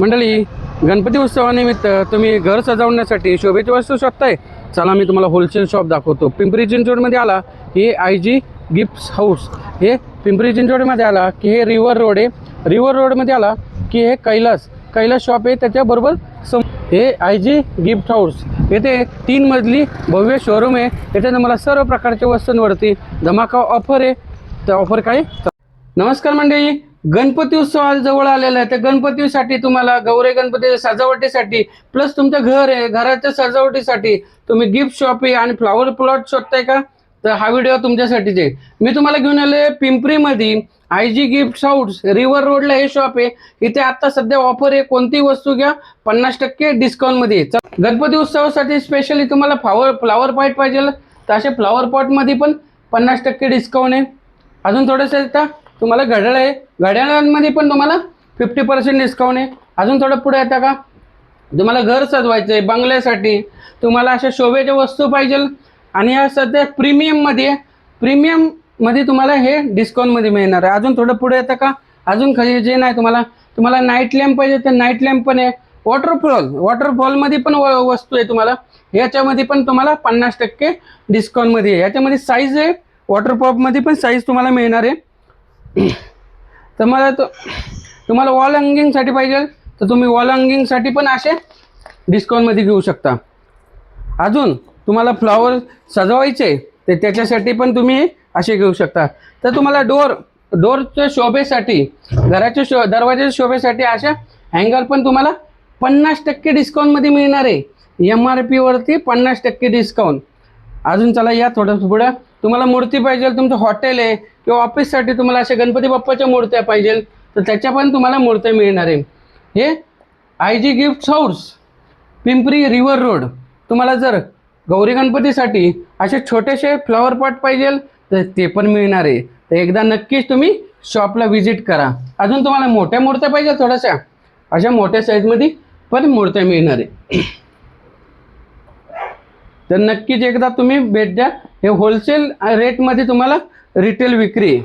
मंडळी, गणपती उत्सवानिमित्त तुम्ही घर सजवण्यासाठी शोभेची वस्तू शोधताय. चला मी तुम्हाला होलसेल शॉप दाखवतो. पिंपरी चिंचवडमध्ये आला हे IG गिफ्ट्स हाऊस. हे पिंपरी चिंचवडमध्ये आला की हे रिव्हर रोड आहे. रिव्हर रोडमध्ये आला की हे कैलास शॉप आहे. त्याच्याबरोबर हे IG गिफ्ट हाऊस. येथे 3 मजली भव्य शोरूम आहे. येथे तुम्हाला सर्व प्रकारच्या वस्तूंवरती धमाका ऑफर आहे. तर ऑफर काय? नमस्कार मंडळी, गणपती उत्सव जवळ आलेला आहे. त्या गणपतीसाठी तुम्हाला गौरी गणपती सजावटीसाठी प्लस तुमचं घर आहे, घराच्या सजावटीसाठी तुम्ही गिफ्ट शॉप आहे आणि फ्लॉवर प्लॉट शोधताय का? तर हा व्हिडिओ तुमच्यासाठीच आहे. मी तुम्हाला घेऊन आले पिंपरीमध्ये IG गिफ्ट हाऊस. रिव्हर रोडला हे शॉप आहे. इथे आता सध्या ऑफर आहे. कोणती वस्तू घ्या 50% डिस्काउंटमध्ये. गणपती उत्सवासाठी स्पेशली तुम्हाला फ्लॉवर पॉट पाहिजे तर असे फ्लॉवर पॉटमध्ये पण 50% डिस्काउंट आहे. अजून थोडंसं येतं तुम्हाला घड्याळ आहे. घड्याळांमध्ये पण तुम्हाला 50% डिस्काउंट आहे. अजून थोडं पुढे येतं का तुम्हाला घर सजवायचं आहे, बंगल्यासाठी तुम्हाला अशा शोभेच्या वस्तू पाहिजे आणि या सध्या प्रीमियममध्ये तुम्हाला हे डिस्काउंटमध्ये मिळणार आहे. अजून थोडं पुढे येतं का अजून खाली जे नाही तुम्हाला नाईट लॅम्प पाहिजे तर नाईट लॅम्प पण आहे. वॉटरफॉलमध्ये पण वस्तू आहे. तुम्हाला याच्यामध्ये पण तुम्हाला 50% डिस्काउंटमध्ये आहे. याच्यामध्ये साईज आहे. वॉटरप्रूफमध्ये पण साईज तुम्हाला मिळणार आहे. तर मला तुम्हाला वॉल हँगिंगसाठी पाहिजे तर तुम्ही वॉल हँगिंगसाठी पण असे डिस्काउंटमध्ये घेऊ शकता. अजून तुम्हाला फ्लॉवर सजवायचे तर त्याच्यासाठी पण तुम्ही असे घेऊ शकता. तर तुम्हाला डोरच्या शोभेसाठी घराच्या दरवाजाच्या शोभेसाठी अशा हँगर पण तुम्हाला 50% डिस्काउंटमध्ये मिळणार आहे. MRP वरती 50% डिस्काउंट. अजून चला या थोडं पुढं तुम्हाला मूर्ती पाहिजे, तुमचं हॉटेल आहे किंवा ऑफिससाठी तुम्हाला अशा गणपती बाप्पाच्या मूर्त्या पाहिजे तर त्याच्या पण तुम्हाला मूर्त्या मिळणार आहे. हे IG gift house Pimpri river road. तुम्हाला जर गौरी गणपतीसाठी असे छोटेसे फ्लॉवर पॉट पाहिजे तर ते पण मिळणार आहे. तर एकदा नक्कीच तुम्ही शॉपला व्हिजिट करा. अजून तुम्हाला मोठ्या मूर्त्या पाहिजे थोड्याशा अशा मोठ्या साईजमध्ये पण मूर्त्या मिळणार आहे. तर नक्कीच एकदा तुम्ही भेट द्या. हे होलसेल रेटमध्ये तुम्हाला रिटेल विक्री आहे.